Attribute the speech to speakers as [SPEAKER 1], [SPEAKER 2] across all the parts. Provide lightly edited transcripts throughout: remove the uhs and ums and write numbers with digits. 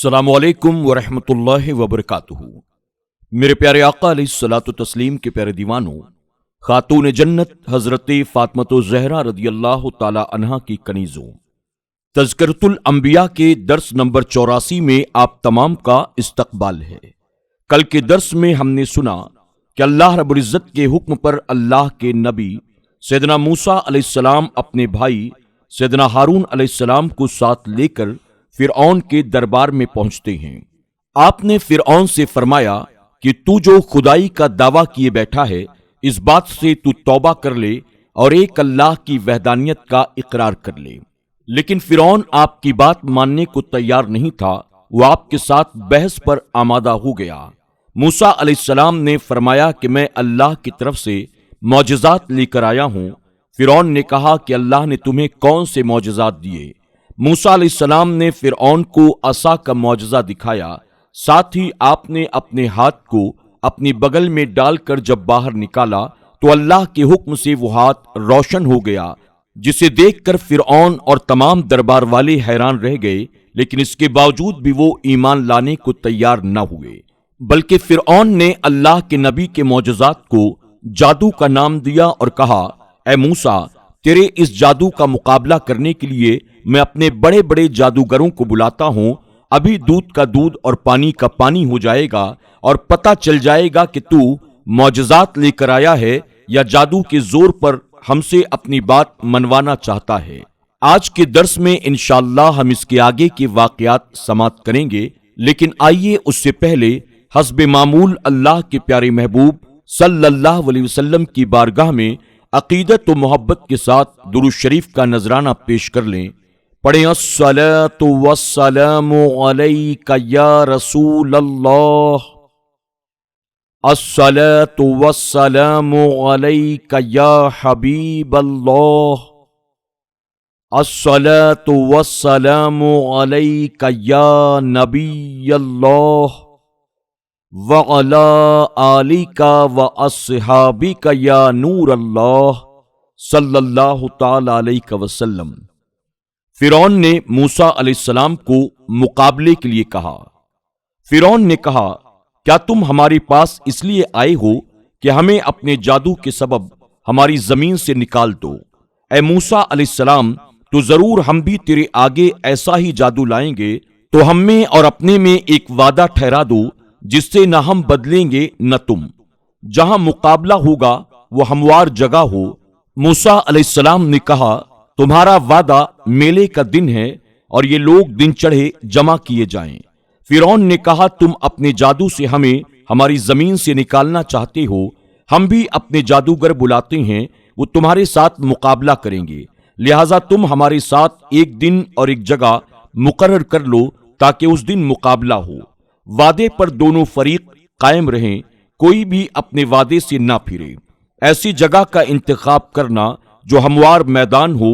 [SPEAKER 1] السلام علیکم ورحمۃ اللہ وبرکاتہ۔ میرے پیارے آقا علیہ الصلوۃ والتسلیم کے پیارے دیوانوں، خاتون جنت حضرت فاطمۃ الزہرا رضی اللہ تعالی عنہا کی کنیزوں، تذکرۃ الانبیاء کے درس نمبر 84 میں آپ تمام کا استقبال ہے۔ کل کے درس میں ہم نے سنا کہ اللہ رب العزت کے حکم پر اللہ کے نبی سیدنا موسیٰ علیہ السلام اپنے بھائی سیدنا ہارون علیہ السلام کو ساتھ لے کر فرعون کے دربار میں پہنچتے ہیں۔ آپ نے فرعون سے فرمایا کہ تو جو خدائی کا دعویٰ کیے بیٹھا ہے، اس بات سے تو توبہ کر لے اور ایک اللہ کی وحدانیت کا اقرار کر لے۔ لیکن فرعون آپ کی بات ماننے کو تیار نہیں تھا، وہ آپ کے ساتھ بحث پر آمادہ ہو گیا۔ موسیٰ علیہ السلام نے فرمایا کہ میں اللہ کی طرف سے معجزات لے کر آیا ہوں۔ فرعون نے کہا کہ اللہ نے تمہیں کون سے معجزات دیے؟ موسیٰ علیہ السلام نے فرعون کو عصا کا معجزہ دکھایا، ساتھ ہی آپ نے اپنے ہاتھ کو اپنی بغل میں ڈال کر جب باہر نکالا تو اللہ کے حکم سے وہ ہاتھ روشن ہو گیا، جسے دیکھ کر فرعون اور تمام دربار والے حیران رہ گئے، لیکن اس کے باوجود بھی وہ ایمان لانے کو تیار نہ ہوئے، بلکہ فرعون نے اللہ کے نبی کے معجزات کو جادو کا نام دیا اور کہا، اے موسیٰ، تیرے اس جادو کا مقابلہ کرنے کے لیے میں اپنے بڑے بڑے جادوگروں کو بلاتا ہوں، ابھی دودھ کا دودھ اور پانی کا پانی ہو جائے گا اور پتہ چل جائے گا کہ تو معجزات لے کر آیا ہے یا جادو کے زور پر ہم سے اپنی بات منوانا چاہتا ہے۔ آج کے درس میں انشاءاللہ ہم اس کے آگے کے واقعات سماعت کریں گے، لیکن آئیے اس سے پہلے حسب معمول اللہ کے پیارے محبوب صلی اللہ علیہ وسلم کی بارگاہ میں عقیدت و محبت کے ساتھ درود شریف کا نذرانہ پیش کر لیں۔ پڑھیں الصلاۃ والسلام علیک یا رسول اللہ، الصلاۃ والسلام علیک یا حبیب اللہ، الصلاۃ والسلام علیک یا نبی اللہ، وعلی آلک واصحابک یا نور اللہ صلی اللہ تعالی علیہ وسلم۔ فرعون نے موسیٰ علیہ السلام کو مقابلے کے لیے کہا۔ فرعون نے کہا، کیا تم ہمارے پاس اس لیے آئے ہو کہ ہمیں اپنے جادو کے سبب ہماری زمین سے نکال دو؟ اے موسیٰ علیہ السلام، تو ضرور ہم بھی تیرے آگے ایسا ہی جادو لائیں گے، تو ہم میں اور اپنے میں ایک وعدہ ٹھہرا دو جس سے نہ ہم بدلیں گے نہ تم۔ جہاں مقابلہ ہوگا وہ ہموار جگہ ہو۔ موسیٰ علیہ السلام نے کہا، تمہارا وعدہ میلے کا دن ہے اور یہ لوگ دن چڑھے جمع کیے جائیں۔ فرعون نے کہا، تم اپنے جادو سے ہمیں ہماری زمین سے نکالنا چاہتے ہو، ہم بھی اپنے جادوگر بلاتے ہیں، وہ تمہارے ساتھ مقابلہ کریں گے، لہٰذا تم ہمارے ساتھ ایک دن اور ایک جگہ مقرر کر لو تاکہ اس دن مقابلہ ہو۔ وعدے پر دونوں فریق قائم رہیں، کوئی بھی اپنے وعدے سے نہ پھرے۔ ایسی جگہ کا انتخاب کرنا جو ہموار میدان ہو،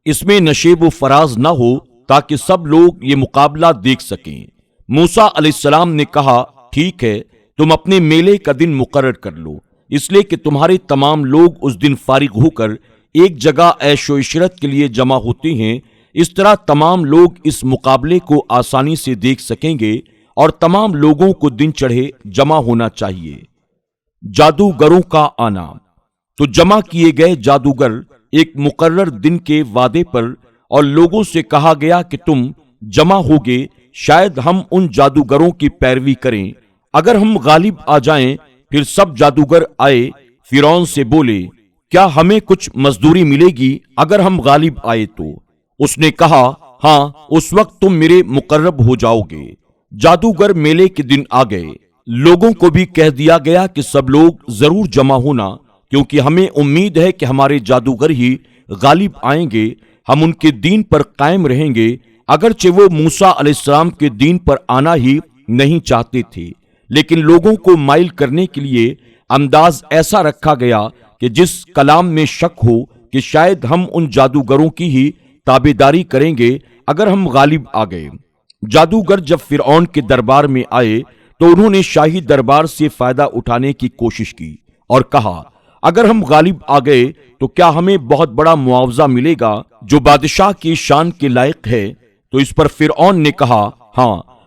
[SPEAKER 1] اس میں نشیب و فراز نہ ہو تاکہ سب لوگ یہ مقابلہ دیکھ سکیں۔ موسیٰ علیہ السلام نے کہا، ٹھیک ہے، تم اپنے میلے کا دن مقرر کر لو، اس لیے کہ تمہارے تمام لوگ اس دن فارغ ہو کر ایک جگہ عیش و عشرت کے لیے جمع ہوتے ہیں، اس طرح تمام لوگ اس مقابلے کو آسانی سے دیکھ سکیں گے اور تمام لوگوں کو دن چڑھے جمع ہونا چاہیے۔ جادوگروں کا آنا۔ تو جمع کیے گئے جادوگر ایک مقرر دن کے وعدے پر، اور لوگوں سے کہا گیا کہ تم جمع ہوگے، شاید ہم ان جادوگروں کی پیروی کریں، اگر ہم غالب آ جائیں۔ پھر سب جادوگر آئے، فرعون سے بولے، کیا ہمیں کچھ مزدوری ملے گی اگر ہم غالب آئے تو؟ اس نے کہا، ہاں، اس وقت تم میرے مقرب ہو جاؤ گے۔ جادوگر میلے کے دن آ گئے۔ لوگوں کو بھی کہہ دیا گیا کہ سب لوگ ضرور جمع ہونا، کیونکہ ہمیں امید ہے کہ ہمارے جادوگر ہی غالب آئیں گے، ہم ان کے دین پر قائم رہیں گے، اگرچہ وہ موسیٰ علیہ السلام کے دین پر آنا ہی نہیں چاہتے تھے، لیکن لوگوں کو مائل کرنے کے لیے انداز ایسا رکھا گیا کہ جس کلام میں شک ہو کہ شاید ہم ان جادوگروں کی ہی تابعداری کریں گے اگر ہم غالب آ گئے۔ جادوگر جب فرعون کے دربار میں آئے تو انہوں نے شاہی دربار سے فائدہ اٹھانے کی کوشش کی اور کہا، اگر ہم غالب آ گئے تو کیا ہمیں بہت بڑا معاوضہ ملے گا جو بادشاہ کی شان کے لائق ہے؟ تو اس پر فرعون نے کہا، ہاں،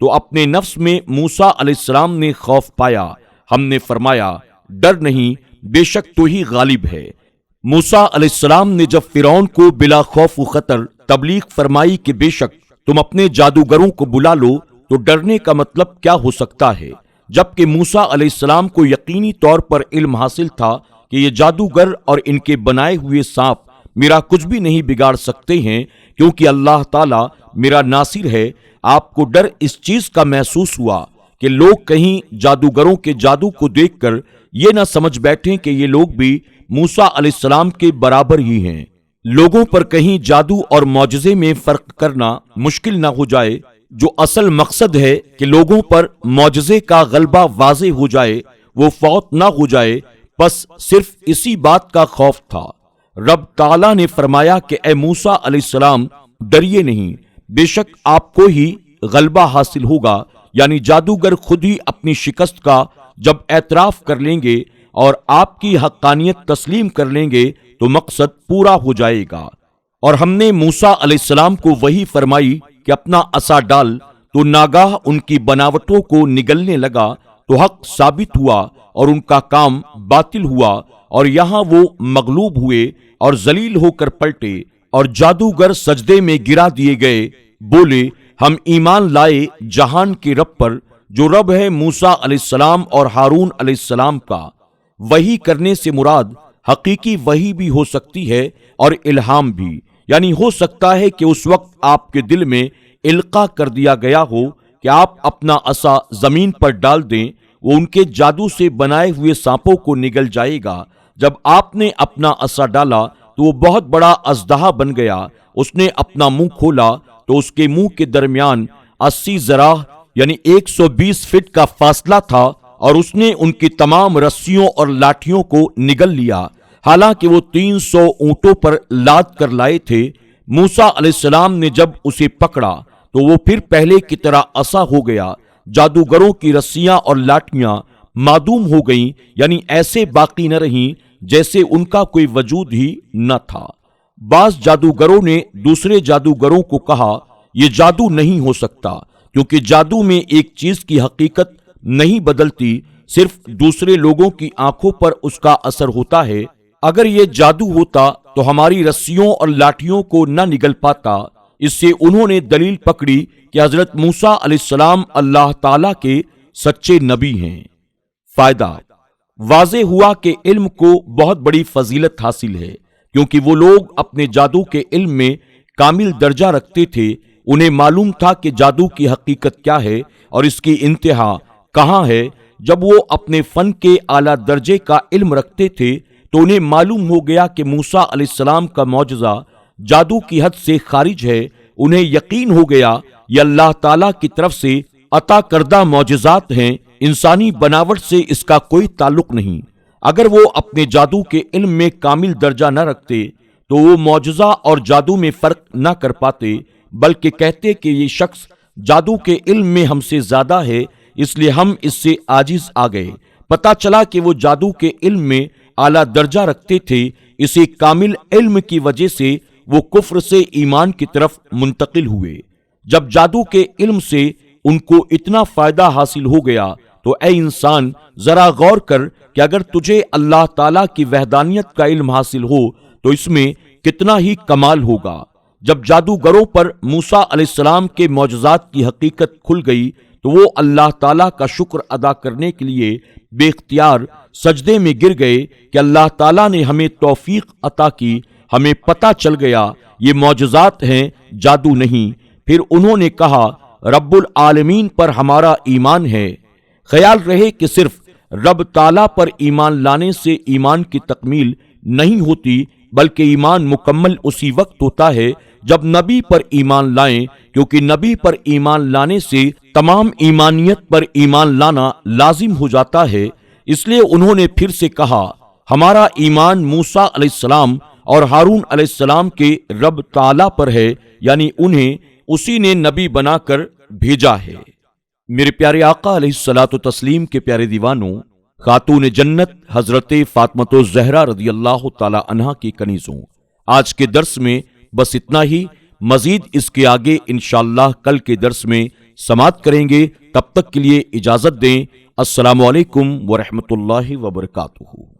[SPEAKER 1] تو اپنے نفس میں موسیٰ علیہ السلام نے خوف پایا۔ ہم نے فرمایا ڈر نہیں، بے شک تو ہی غالب ہے۔ موسیٰ علیہ السلام نے جب فرعون کو بلا خوف و خطر تبلیغ فرمائی کہ بے شک تم اپنے جادوگروں کو بلا لو، تو ڈرنے کا مطلب کیا ہو سکتا ہے؟ جبکہ موسیٰ علیہ السلام کو یقینی طور پر علم حاصل تھا کہ یہ جادوگر اور ان کے بنائے ہوئے سانپ میرا کچھ بھی نہیں بگاڑ سکتے ہیں، کیونکہ اللہ تعالیٰ میرا ناصر ہے۔ آپ کو ڈر اس چیز کا محسوس ہوا کہ لوگ کہیں جادوگروں کے جادو کو دیکھ کر یہ نہ سمجھ بیٹھیں کہ یہ لوگ بھی موسیٰ علیہ السلام کے برابر ہی ہیں۔ لوگوں پر کہیں جادو اور معجزے میں فرق کرنا مشکل نہ ہو جائے۔ جو اصل مقصد ہے کہ لوگوں پر معجزے کا غلبہ واضح ہو جائے، وہ فوت نہ ہو جائے، بس صرف اسی بات کا خوف تھا۔ رب تعالیٰ نے فرمایا کہ اے موسیٰ علیہ السلام ڈریے نہیں، بے شک آپ کو ہی غلبہ حاصل ہوگا، یعنی جادوگر خود ہی اپنی شکست کا جب اعتراف کر لیں گے اور آپ کی حقانیت تسلیم کر لیں گے تو مقصد پورا ہو جائے گا۔ اور ہم نے موسیٰ علیہ السلام کو وحی فرمائی کہ اپنا عصا ڈال، تو ناگاہ ان کی بناوٹوں کو نگلنے لگا، تو حق ثابت ہوا اور ان کا کام باطل ہوا، اور یہاں وہ مغلوب ہوئے اور ذلیل ہو کر پلٹے، اور جادوگر سجدے میں گرا دیے گئے، بولے ہم ایمان لائے جہان کے رب پر، جو رب ہے موسیٰ علیہ السلام اور ہارون علیہ السلام کا۔ وحی کرنے سے مراد حقیقی وحی بھی ہو سکتی ہے اور الہام بھی، یعنی ہو سکتا ہے کہ اس وقت آپ کے دل میں القاء کر دیا گیا ہو کہ آپ اپنا عصا زمین پر ڈال دیں، وہ ان کے جادو سے بنائے ہوئے سانپوں کو نگل جائے گا۔ جب آپ نے اپنا عصا ڈالا تو وہ بہت بڑا اژدہا بن گیا۔ اس نے اپنا منہ کھولا تو اس کے منہ کے درمیان 80 ذراع یعنی 120 فٹ کا فاصلہ تھا، اور اس نے ان کی تمام رسیوں اور لاٹھیوں کو نگل لیا، حالانکہ وہ 300 اونٹوں پر لاد کر لائے تھے۔ موسیٰ علیہ السلام نے جب اسے پکڑا تو وہ پھر پہلے کی طرح عصا ہو گیا۔ جادوگروں کی رسیاں اور لاٹھیاں معدوم ہو گئیں، یعنی ایسے باقی نہ رہیں جیسے ان کا کوئی وجود ہی نہ تھا۔ بعض جادوگروں نے دوسرے جادوگروں کو کہا یہ جادو نہیں ہو سکتا، کیونکہ جادو میں ایک چیز کی حقیقت نہیں بدلتی، صرف دوسرے لوگوں کی آنکھوں پر اس کا اثر ہوتا ہے۔ اگر یہ جادو ہوتا تو ہماری رسیوں اور لاٹھیوں کو نہ نگل پاتا۔ اس سے انہوں نے دلیل پکڑی کہ حضرت موسیٰ علیہ السلام اللہ تعالیٰ کے سچے نبی ہیں۔ فائدہ: واضح ہوا کہ علم کو بہت بڑی فضیلت حاصل ہے، کیونکہ وہ لوگ اپنے جادو کے علم میں کامل درجہ رکھتے تھے۔ انہیں معلوم تھا کہ جادو کی حقیقت کیا ہے اور اس کی انتہا کہاں ہے۔ جب وہ اپنے فن کے اعلیٰ درجے کا علم رکھتے تھے تو انہیں معلوم ہو گیا کہ موسیٰ علیہ السلام کا معجزہ جادو کی حد سے خارج ہے۔ انہیں یقین ہو گیا یہ اللہ تعالیٰ کی طرف سے عطا کردہ معجزات ہیں، انسانی بناوٹ سے اس کا کوئی تعلق نہیں۔ اگر وہ اپنے جادو کے علم میں کامل درجہ نہ رکھتے تو وہ معجزہ اور جادو میں فرق نہ کر پاتے، بلکہ کہتے کہ یہ شخص جادو کے علم میں ہم سے زیادہ ہے، اس لیے ہم اس سے عاجز آ گئے۔ پتہ چلا کہ وہ جادو کے علم میں اعلیٰ درجہ رکھتے تھے، اسی کامل علم کی وجہ سے وہ کفر سے ایمان کی طرف منتقل ہوئے۔ جب جادو کے علم سے ان کو اتنا فائدہ حاصل ہو گیا تو اے انسان ذرا غور کر کہ اگر تجھے اللہ تعالیٰ کی وحدانیت کا علم حاصل ہو تو اس میں کتنا ہی کمال ہوگا۔ جب جادوگروں پر موسیٰ علیہ السلام کے معجزات کی حقیقت کھل گئی تو وہ اللہ تعالیٰ کا شکر ادا کرنے کے لیے بے اختیار سجدے میں گر گئے کہ اللہ تعالیٰ نے ہمیں توفیق عطا کی، ہمیں پتہ چل گیا یہ معجزات ہیں، جادو نہیں۔ پھر انہوں نے کہا رب العالمین پر ہمارا ایمان ہے۔ خیال رہے کہ صرف رب تعالیٰ پر ایمان لانے سے ایمان کی تکمیل نہیں ہوتی، بلکہ ایمان مکمل اسی وقت ہوتا ہے جب نبی پر ایمان لائیں، کیونکہ نبی پر ایمان لانے سے تمام ایمانیت پر ایمان لانا لازم ہو جاتا ہے۔ اس لیے انہوں نے پھر سے کہا ہمارا ایمان موسیٰ علیہ السلام اور ہارون علیہ السلام کے رب تعالیٰ پر ہے، یعنی انہیں اسی نے نبی بنا کر بھیجا ہے۔ میرے پیارے آقا علیہ الصلوۃ والتسلیم کے پیارے دیوانوں، خاتون جنت حضرت فاطمۃ الزہرا رضی اللہ تعالی عنہا کی کنیزوں، آج کے درس میں بس اتنا ہی۔ مزید اس کے آگے انشاءاللہ کل کے درس میں سماعت کریں گے، تب تک کے لیے اجازت دیں۔ السلام علیکم ورحمۃ اللہ وبرکاتہ۔